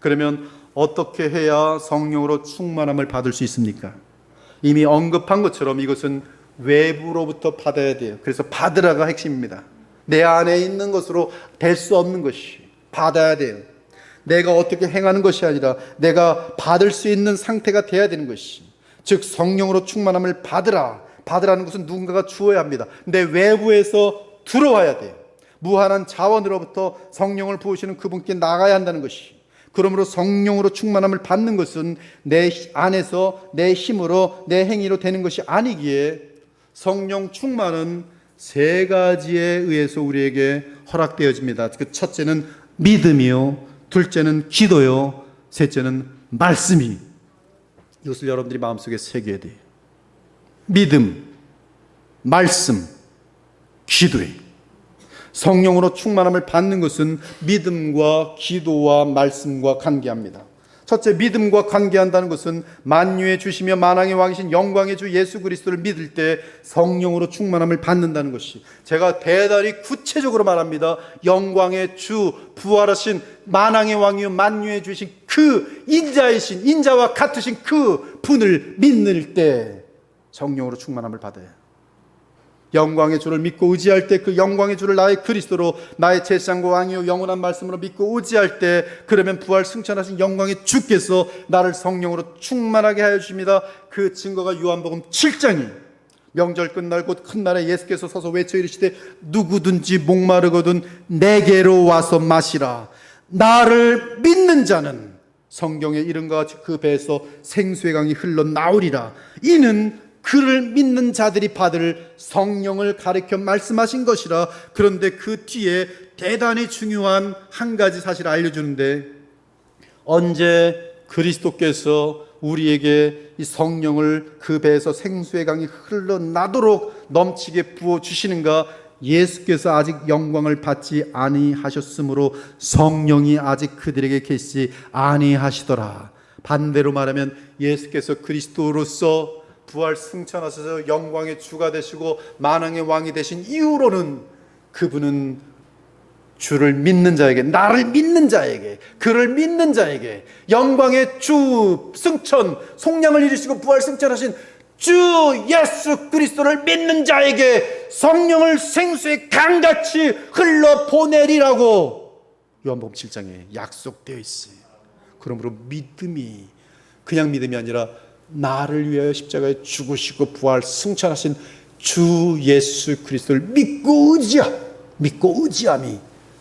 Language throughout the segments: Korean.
그러면 어떻게 해야 성령으로 충만함을 받을 수 있습니까? 이미 언급한 것처럼 이것은 외부로부터 받아야 돼요. 그래서 받으라가 핵심입니다. 내 안에 있는 것으로 될 수 없는 것이 받아야 돼요. 내가 어떻게 행하는 것이 아니라 내가 받을 수 있는 상태가 돼야 되는 것이, 즉 성령으로 충만함을 받으라. 받으라는 것은 누군가가 주어야 합니다. 내 외부에서 들어와야 돼요. 무한한 자원으로부터 성령을 부으시는 그분께 나가야 한다는 것이, 그러므로 성령으로 충만함을 받는 것은 내 안에서 내 힘으로 내 행위로 되는 것이 아니기에 성령 충만은 세 가지에 의해서 우리에게 허락되어집니다. 그 첫째는 믿음이요, 둘째는 기도요, 셋째는 말씀이. 이것을 여러분들이 마음속에 새겨야 돼요. 믿음, 말씀, 기도예요. 성령으로 충만함을 받는 것은 믿음과 기도와 말씀과 관계합니다. 첫째, 믿음과 관계한다는 것은 만유의 주시며 만왕의 왕이신 영광의 주 예수 그리스도를 믿을 때 성령으로 충만함을 받는다는 것이, 제가 대단히 구체적으로 말합니다. 영광의 주, 부활하신 만왕의 왕이요 만유의 주신 그 인자이신, 인자와 같으신 그 분을 믿는 때 성령으로 충만함을 받아요. 영광의 주를 믿고 의지할 때, 그 영광의 주를 나의 그리스도로, 나의 제사장과 왕이요 영원한 말씀으로 믿고 의지할 때, 그러면 부활 승천하신 영광의 주께서 나를 성령으로 충만하게 하여 주십니다. 그 증거가 요한복음 7장이, 명절 끝날 곧 큰 날에 예수께서 서서 외쳐 이르시되 누구든지 목마르거든 내게로 와서 마시라. 나를 믿는 자는 성경의 이름과 같이 그 배에서 생수의 강이 흘러나오리라. 이는 그를 믿는 자들이 받을 성령을 가리켜 말씀하신 것이라. 그런데 그 뒤에 대단히 중요한 한 가지 사실을 알려주는데, 언제 그리스도께서 우리에게 이 성령을 그 배에서 생수의 강이 흘러나도록 넘치게 부어주시는가? 예수께서 아직 영광을 받지 아니하셨으므로 성령이 아직 그들에게 계시지 아니하시더라. 반대로 말하면 예수께서 그리스도로서 부활 승천하셔서 영광의 주가 되시고 만왕의 왕이 되신 이후로는 그분은 주를 믿는 자에게, 나를 믿는 자에게, 그를 믿는 자에게 영광의 주 승천, 속량을 이루시고 부활 승천하신 주 예수 그리스도를 믿는 자에게 성령을 생수의 강같이 흘러 보내리라고 요한복음 7장에 약속되어 있어요. 그러므로 믿음이 그냥 믿음이 아니라 나를 위하여 십자가에 죽으시고 부활 승천하신 주 예수 그리스도를 믿고 의지함이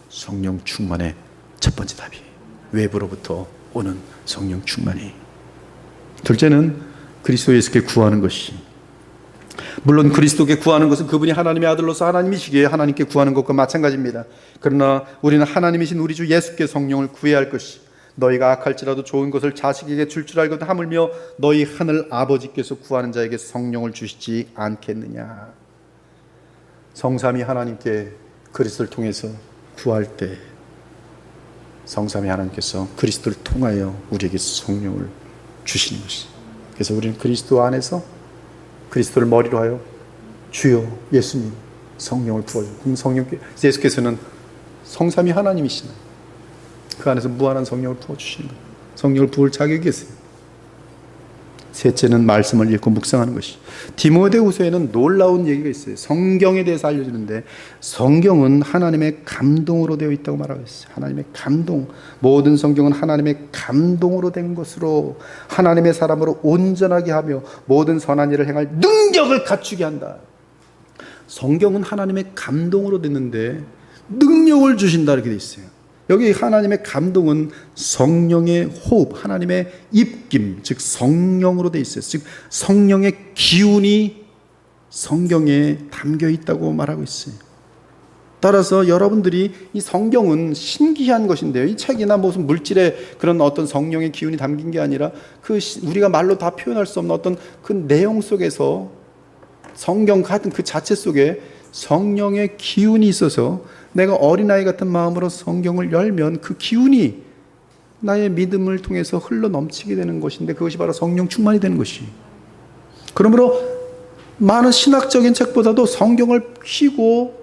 성령 충만의 첫 번째 답이에요. 외부로부터 오는 성령 충만이. 둘째는 그리스도 예수께 구하는 것이, 물론 그리스도께 구하는 것은 그분이 하나님의 아들로서 하나님이시기에 하나님께 구하는 것과 마찬가지입니다. 그러나 우리는 하나님이신 우리 주 예수께 성령을 구해야 할 것이, 너희가 악할지라도 좋은 것을 자식에게 줄 알거든 하물며 너희 하늘 아버지께서 구하는 자에게 성령을 주시지 않겠느냐. 성삼위 하나님께 그리스도를 통해서 구할 때 성삼위 하나님께서 그리스도를 통하여 우리에게 성령을 주시는 것이, 그래서 우리는 그리스도 안에서 그리스도를 머리로 하여 주여 예수님 성령을 부어요. 그럼 예수께서는 성삼위 하나님이시나요? 그 안에서 무한한 성령을 부어주시는 거예요. 성령을 부을 자격이 있어요. 셋째는 말씀을 읽고 묵상하는 것이, 디모데후서에는 놀라운 얘기가 있어요. 성경에 대해서 알려주는데, 성경은 하나님의 감동으로 되어 있다고 말하고 있어요. 하나님의 감동, 모든 성경은 하나님의 감동으로 된 것으로 하나님의 사람으로 온전하게 하며 모든 선한 일을 행할 능력을 갖추게 한다. 성경은 하나님의 감동으로 됐는데 능력을 주신다 이렇게 돼 있어요. 여기 하나님의 감동은 성령의 호흡, 하나님의 입김, 즉 성령으로 돼 있어요. 즉 성령의 기운이 성경에 담겨 있다고 말하고 있어요. 따라서 여러분들이 이 성경은 신기한 것인데요, 이 책이나 무슨 물질의 그런 어떤 성령의 기운이 담긴 게 아니라 그 우리가 말로 다 표현할 수 없는 어떤 그 내용 속에서 성경 같은 그 자체 속에 성령의 기운이 있어서 내가 어린아이 같은 마음으로 성경을 열면 그 기운이 나의 믿음을 통해서 흘러 넘치게 되는 것인데, 그것이 바로 성령 충만이 되는 것이. 그러므로 많은 신학적인 책보다도 성경을 피고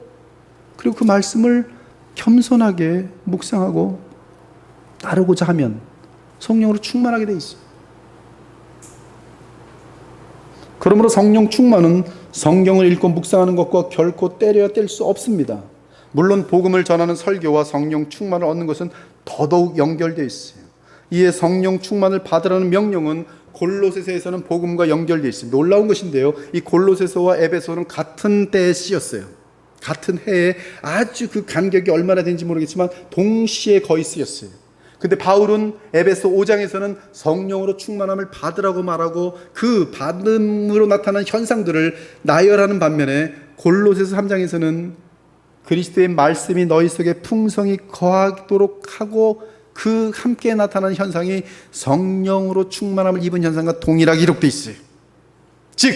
그리고 그 말씀을 겸손하게 묵상하고 따르고자 하면 성령으로 충만하게 돼 있어요. 그러므로 성령 충만은 성경을 읽고 묵상하는 것과 결코 때려야 뗄 수 없습니다. 물론 복음을 전하는 설교와 성령 충만을 얻는 것은 더더욱 연결되어 있어요. 이에 성령 충만을 받으라는 명령은 골로새서에서는 복음과 연결되어 있습니다. 놀라운 것인데요, 이 골로새서와 에베소는 같은 때에 쓰였어요. 같은 해에 아주 그 간격이 얼마나 되는지 모르겠지만 동시에 거의 쓰였어요. 근데 바울은 에베소 5장에서는 성령으로 충만함을 받으라고 말하고 그 받음으로 나타난 현상들을 나열하는 반면에 골로새서 3장에서는 그리스도의 말씀이 너희 속에 풍성히 거하도록 하고 그 함께 나타나는 현상이 성령으로 충만함을 입은 현상과 동일하게 기록되어 있어요. 즉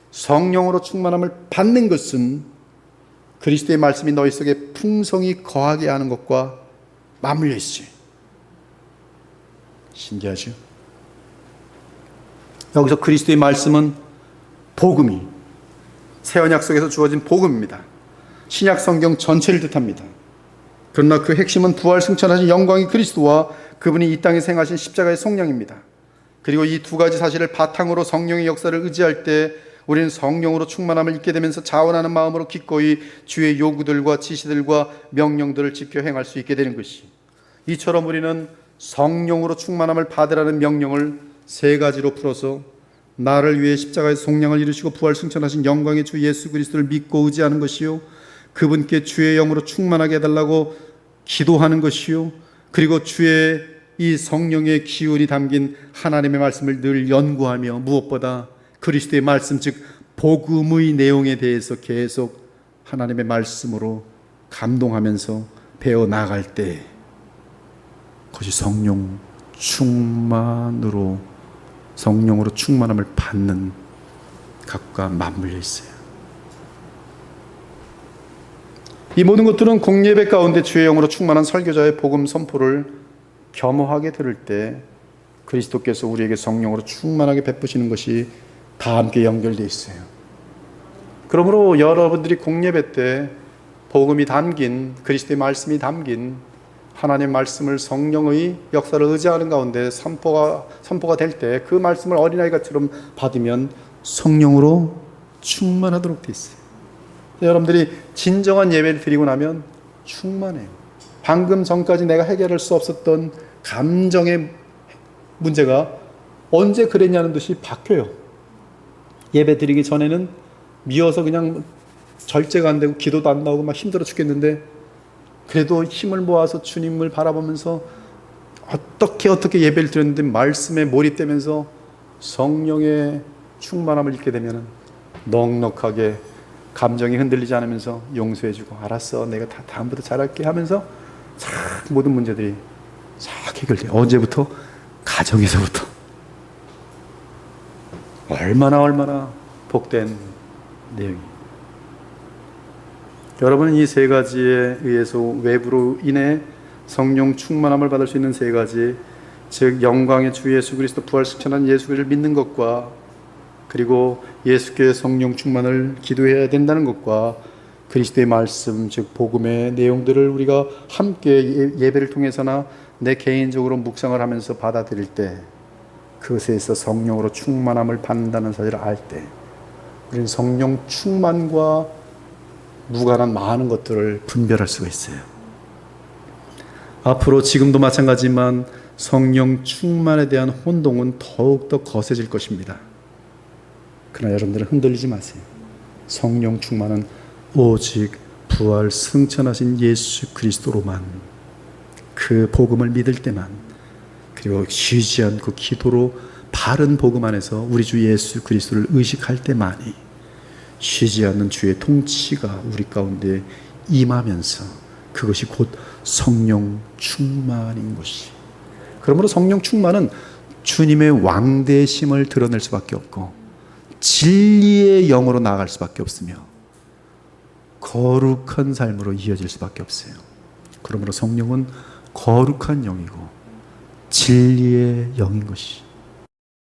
성령으로 충만함을 받는 것은 그리스도의 말씀이 너희 속에 풍성히 거하게 하는 것과 맞물려 있어요. 신기하죠? 여기서 그리스도의 말씀은 복음이 새언약 속에서 주어진 복음입니다. 신약 성경 전체를 뜻합니다. 그러나 그 핵심은 부활 승천하신 영광의 그리스도와 그분이 이 땅에 생하신 십자가의 속량입니다. 그리고 이 두 가지 사실을 바탕으로 성령의 역사를 의지할 때 우리는 성령으로 충만함을 잊게 되면서 자원하는 마음으로 기꺼이 주의 요구들과 지시들과 명령들을 지켜 행할 수 있게 되는 것이, 이처럼 우리는 성령으로 충만함을 받으라는 명령을 세 가지로 풀어서 나를 위해 십자가의 속량을 이루시고 부활 승천하신 영광의 주 예수 그리스도를 믿고 의지하는 것이요, 그분께 주의 영으로 충만하게 해달라고 기도하는 것이요, 그리고 주의 이 성령의 기운이 담긴 하나님의 말씀을 늘 연구하며 무엇보다 그리스도의 말씀, 즉 복음의 내용에 대해서 계속 하나님의 말씀으로 감동하면서 배워 나갈 때 그것이 성령 충만으로, 성령으로 충만함을 받는 각과 맞물려 있어요. 이 모든 것들은 공예배 가운데 주의 영으로 충만한 설교자의 복음 선포를 겸허하게 들을 때 그리스도께서 우리에게 성령으로 충만하게 베푸시는 것이 다 함께 연결되어 있어요. 그러므로 여러분들이 공예배 때 복음이 담긴, 그리스도의 말씀이 담긴 하나님의 말씀을 성령의 역사를 의지하는 가운데 선포가 될 때 그 말씀을 어린아이같이처럼 받으면 성령으로 충만하도록 되어 있어요. 여러분들이 진정한 예배를 드리고 나면 충만해요. 방금 전까지 내가 해결할 수 없었던 감정의 문제가 언제 그랬냐는 듯이 바뀌어요. 예배 드리기 전에는 미워서 그냥 절제가 안 되고 기도도 안 나오고 막 힘들어 죽겠는데, 그래도 힘을 모아서 주님을 바라보면서 어떻게 예배를 드렸는데 말씀에 몰입되면서 성령의 충만함을 잊게 되면 넉넉하게 감정이 흔들리지 않으면서 용서해주고, 알았어, 내가 다음부터 잘할게 하면서 싹 모든 문제들이 싹 해결돼요. 언제부터? 가정에서부터. 얼마나 복된 내용이. 여러분은 이 세 가지에 의해서 외부로 인해 성령 충만함을 받을 수 있는 세 가지, 즉 영광의 주 예수 그리스도 부활 승천한 예수 그리스도를 믿는 것과, 그리고 예수께 성령 충만을 기도해야 된다는 것과, 그리스도의 말씀 즉 복음의 내용들을 우리가 함께 예배를 통해서나 내 개인적으로 묵상을 하면서 받아들일 때 그것에서 성령으로 충만함을 받는다는 사실을 알 때 우리는 성령 충만과 무관한 많은 것들을 분별할 수가 있어요. 앞으로 지금도 마찬가지지만 성령 충만에 대한 혼동은 더욱더 거세질 것입니다. 그러나 여러분들은 흔들리지 마세요. 성령 충만은 오직 부활 승천하신 예수 그리스도로만, 그 복음을 믿을 때만, 그리고 쉬지 않고 기도로 바른 복음 안에서 우리 주 예수 그리스도를 의식할 때만이 쉬지 않는 주의 통치가 우리 가운데 임하면서 그것이 곧 성령 충만인 것이. 그러므로 성령 충만은 주님의 왕대심을 드러낼 수밖에 없고 진리의 영으로 나아갈 수밖에 없으며 거룩한 삶으로 이어질 수밖에 없어요. 그러므로 성령은 거룩한 영이고 진리의 영인 것이.